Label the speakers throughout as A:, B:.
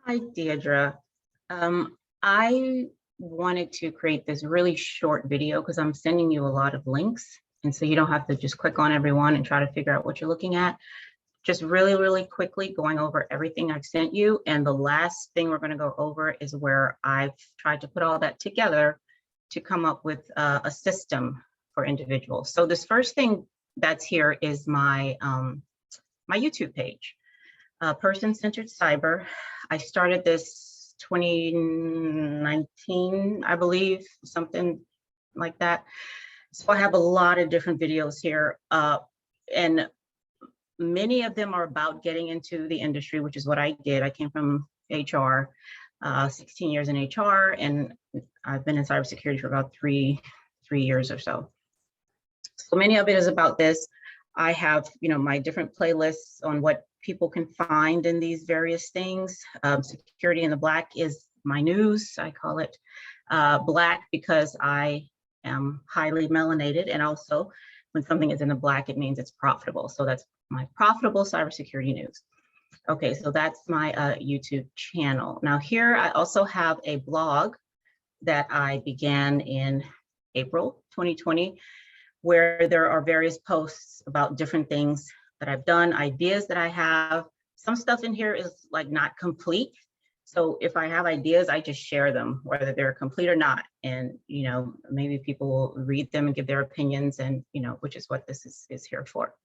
A: Hi, Deidre. I wanted to create this really short video because I'm sending you a lot of links. And so you don't have to just click on everyone and try to figure out what you're looking at. Just really quickly going over everything I've sent you. And the last thing we're going to go over is where I've tried to put all that together to come up with a system for individuals. So this first thing that's here is my YouTube page. Person-centered cyber. I started this 2019, I believe, something like that. So I have a lot of different videos here, and many of them are about getting into the industry, which is what I did. I came from HR, 16 years in HR, and I've been in cybersecurity for about three years or so. So many of it is about this. I have, my different playlists on what people can find in these various things. Security in the Black is my news. I call it Black because I am highly melanated, and also when something is in the Black, it means it's profitable. So that's my profitable cybersecurity news. Okay, so that's my YouTube channel. Now here I also have a blog that I began in April 2020, where there are various posts about different things that I've done, ideas that I have. Some stuff in here is like not complete. So if I have ideas, I just share them, whether they're complete or not. And, maybe people will read them and give their opinions, and, which is what this is here for.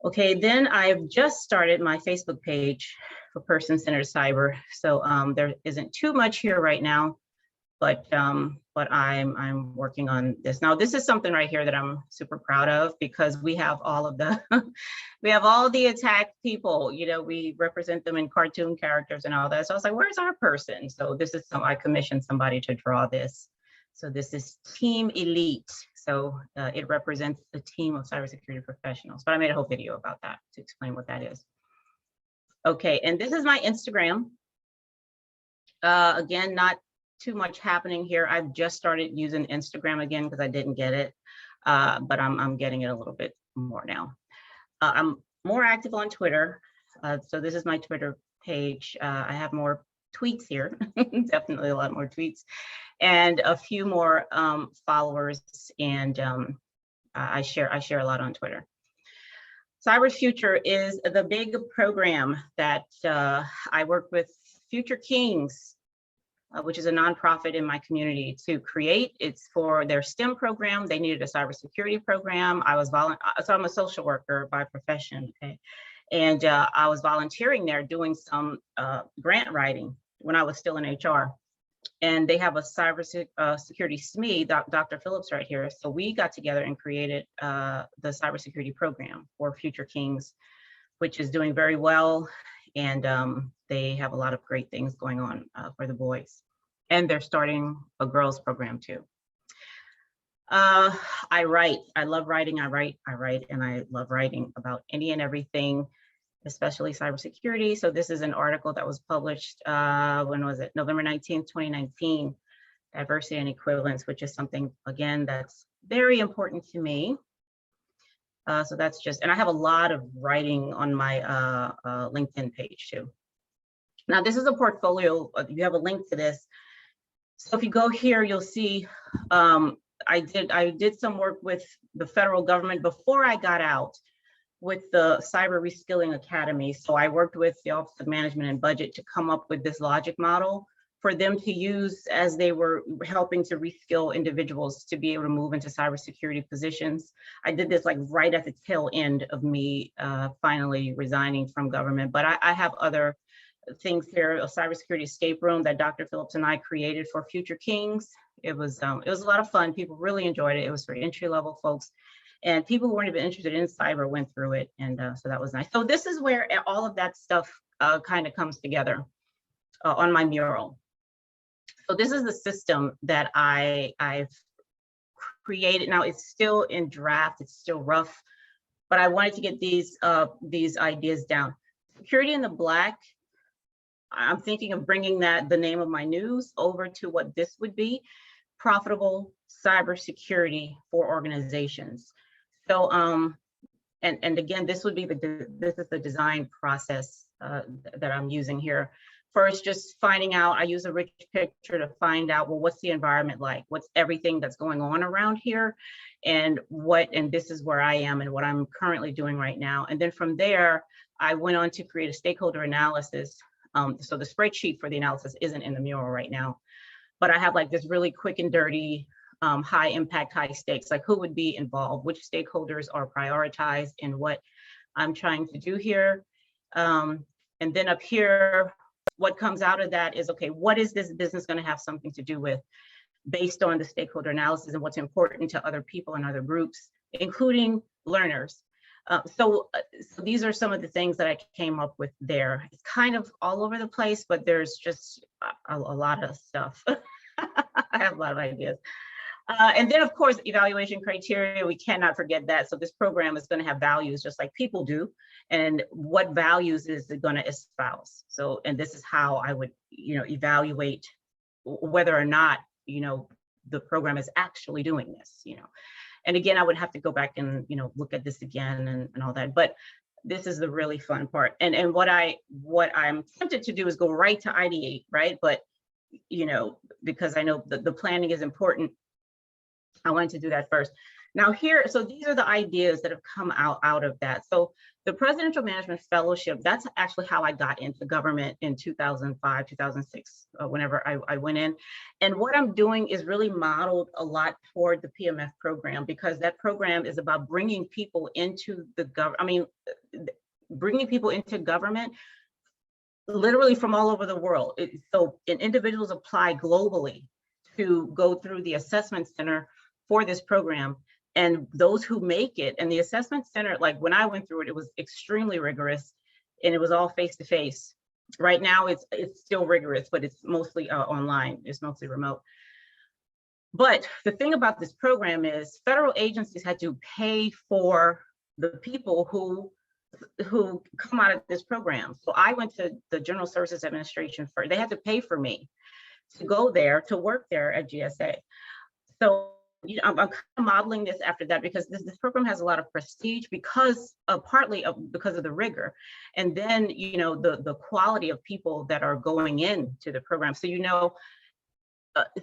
A: Okay, then I've just started my Facebook page for Person-Centered Cyber. So there isn't too much here right now, but I'm working on this. Now, this is something right here that I'm super proud of, because we have all of the we have all the attacked people. We represent them in cartoon characters and all that. So I was like, where's our person? So this is I commissioned somebody to draw this. So this is Team Elite. So it represents the team of cybersecurity professionals. But I made a whole video about that to explain what that is. Okay, and this is my Instagram. Again, not too much happening here. I've just started using Instagram again because I didn't get it, but I'm getting it a little bit more now. I'm more active on Twitter. So this is my Twitter page. I have more tweets here, definitely a lot more tweets, and a few more followers. And I share a lot on Twitter. Cyber Future is the big program that I work with Future Kings, which is a nonprofit in my community, to create. It's for their STEM program. They needed a cybersecurity program. So I'm a social worker by profession, okay? And I was volunteering there doing some grant writing when I was still in HR. And they have a cybersecurity SME, Dr. Phillips right here. So we got together and created the cybersecurity program for Future Kings, which is doing very well. And they have a lot of great things going on for the boys. And they're starting a girls program too. I write. I love writing. I write, and I love writing about any and everything, especially cybersecurity. So this is an article that was published, when was it? November 19th, 2019, Diversity and Equivalence, which is something, again, that's very important to me. So that's just, and I have a lot of writing on my LinkedIn page too. Now this is a portfolio. You have a link to this. So if you go here, you'll see I did some work with the federal government before I got out with the Cyber Reskilling Academy. So I worked with the Office of Management and Budget to come up with this logic model for them to use as they were helping to reskill individuals to be able to move into cybersecurity positions. I did this like right at the tail end of me finally resigning from government, but I have other things here, a cybersecurity escape room that Dr. Phillips and I created for Future Kings. It was a lot of fun. People really enjoyed it. It was for entry-level folks, and people who weren't even interested in cyber went through it, and so that was nice. So this is where all of that stuff kind of comes together on my mural. So this is the system that I've created. Now it's still in draft, it's still rough, but I wanted to get these ideas down. Security in the Black, I'm thinking of bringing the name of my news over to what this would be: profitable cybersecurity for organizations. So, and again, this would be this is the design process that I'm using here first, just finding out, I use a rich picture to find out, well, what's the environment like? What's everything that's going on around here? And this is where I am and what I'm currently doing right now. And then from there, I went on to create a stakeholder analysis. So the spreadsheet for the analysis isn't in the mural right now, but I have like this really quick and dirty, high impact, high stakes, like who would be involved, which stakeholders are prioritized in what I'm trying to do here. And then up here, what comes out of that is, okay, what is this business going to have something to do with based on the stakeholder analysis and what's important to other people and other groups, including learners. So these are some of the things that I came up with there. It's kind of all over the place, but there's just a lot of stuff. I have a lot of ideas. And then, of course, evaluation criteria, we cannot forget that. So this program is going to have values just like people do. And what values is it going to espouse? So, and this is how I would, evaluate whether or not, the program is actually doing this, And again, I would have to go back and, look at this again and all that. But this is the really fun part. And what I'm tempted to do is go right to ideate, right? But, because I know the planning is important, I wanted to do that first. Now here, so these are the ideas that have come out of that. So the Presidential Management Fellowship, that's actually how I got into government in 2005, 2006, whenever I went in. And what I'm doing is really modeled a lot toward the PMF program, because that program is about bringing people into bringing people into government literally from all over the world. So individuals apply globally to go through the assessment center for this program. And those who make it, and the assessment center, like when I went through it, it was extremely rigorous and it was all face-to-face. Right now it's still rigorous, but it's mostly online, it's mostly remote. But the thing about this program is federal agencies had to pay for the people who come out of this program. So I went to the General Services Administration first. They had to pay for me to go there, to work there at GSA. So I'm kind of modeling this after that, because this program has a lot of prestige because partly because of the rigor, and then the quality of people that are going into the program. So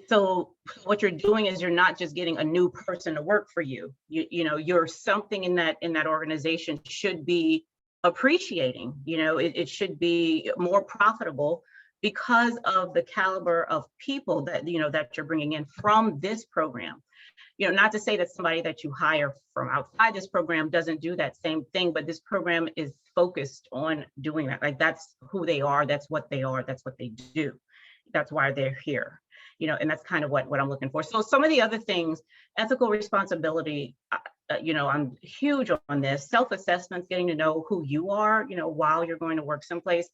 A: so what you're doing is you're not just getting a new person to work for you. You're something in that organization should be appreciating. It should be more profitable because of the caliber of people that that you're bringing in from this program. Not to say that somebody that you hire from outside this program doesn't do that same thing, but this program is focused on doing that. Like that's who they are, that's what they are, that's what they do. That's why they're here, and that's kind of what I'm looking for. So some of the other things, ethical responsibility, I'm huge on this. Self-assessments, getting to know who you are, while you're going to work someplace.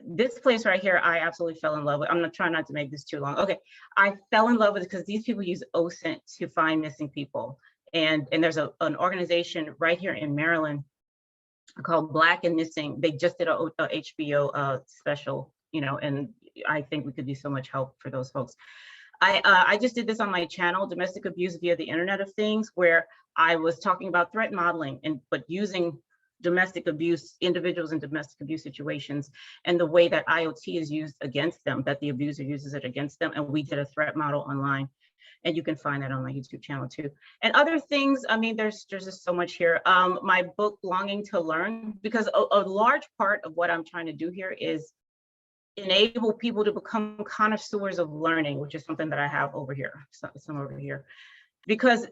A: This place right here, I absolutely fell in love with. I'm not trying not to make this too long. Okay, I fell in love with it because these people use OSINT to find missing people. And there's an organization right here in Maryland called Black and Missing. They just did a HBO special, and I think we could be so much help for those folks. I just did this on my channel, Domestic Abuse via the Internet of Things, where I was talking about threat modeling, but using domestic abuse, individuals in domestic abuse situations, and the way that IoT is used against them, that the abuser uses it against them. And we did a threat model online, and you can find that on my YouTube channel too. And other things, there's just so much here. My book, Longing to Learn, because a large part of what I'm trying to do here is enable people to become connoisseurs of learning, which is something that I have over here, some over here, because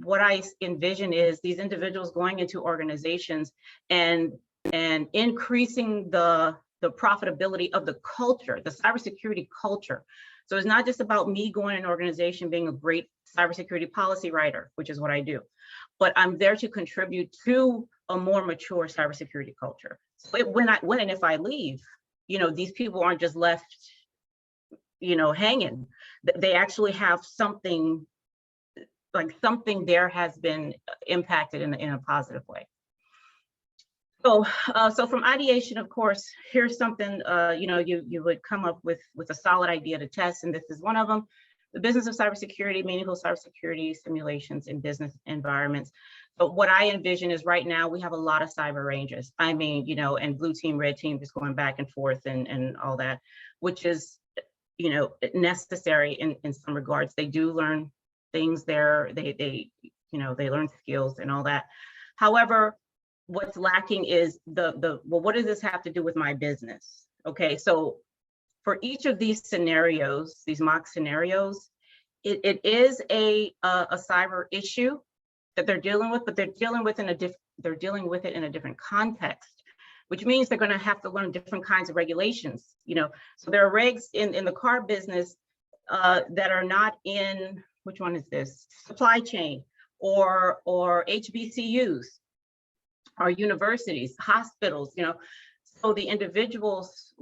A: what I envision is these individuals going into organizations and increasing the profitability of the culture, the cybersecurity culture. So it's not just about me going in an organization being a great cybersecurity policy writer, which is what I do, but I'm there to contribute to a more mature cybersecurity culture. So when and if I leave, these people aren't just left, hanging. They actually have something. Like something there has been impacted in a positive way. So from ideation, of course, here's something you would come up with a solid idea to test, and this is one of them: the business of cybersecurity, meaningful cybersecurity simulations in business environments. But what I envision is right now we have a lot of cyber ranges. I mean, you know, and blue team, red team, just going back and forth and all that, which is, you know, necessary in some regards. They do learn things there. They you know, they learn skills and all that. However, what's lacking is well, what does this have to do with my business? Okay, so for each of these scenarios, these mock scenarios, it is a cyber issue that they're dealing with, but they're dealing with it in a different context, which means they're going to have to learn different kinds of regulations. You know, so there are regs in the car business that are not in, which one is this? Supply chain or HBCUs, or universities, hospitals. You know, so the individuals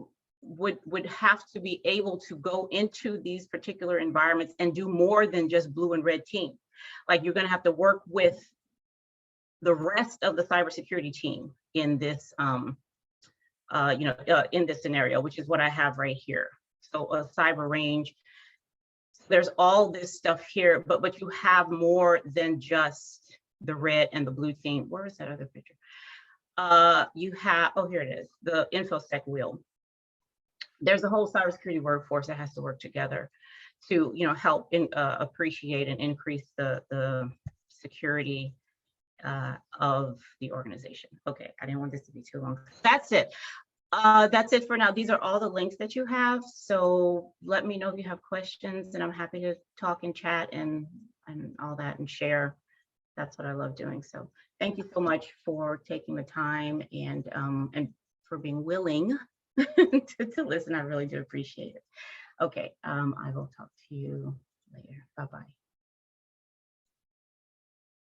A: would have to be able to go into these particular environments and do more than just blue and red team. Like, you're going to have to work with the rest of the cybersecurity team in this, you know, in this scenario, which is what I have right here. So a cyber range. There's all this stuff here, but you have more than just the red and the blue team. Where is that other picture? You have, oh, here it is, the InfoSec wheel. There's a whole cybersecurity workforce that has to work together to, you know, help appreciate and increase the security of the organization. Okay, I didn't want this to be too long. That's it. That's it for now. These are all the links that you have. So let me know if you have questions, and I'm happy to talk and chat and all that and share. That's what I love doing. So thank you so much for taking the time and for being willing to listen. I really do appreciate it. Okay, I will talk to you later. Bye-bye.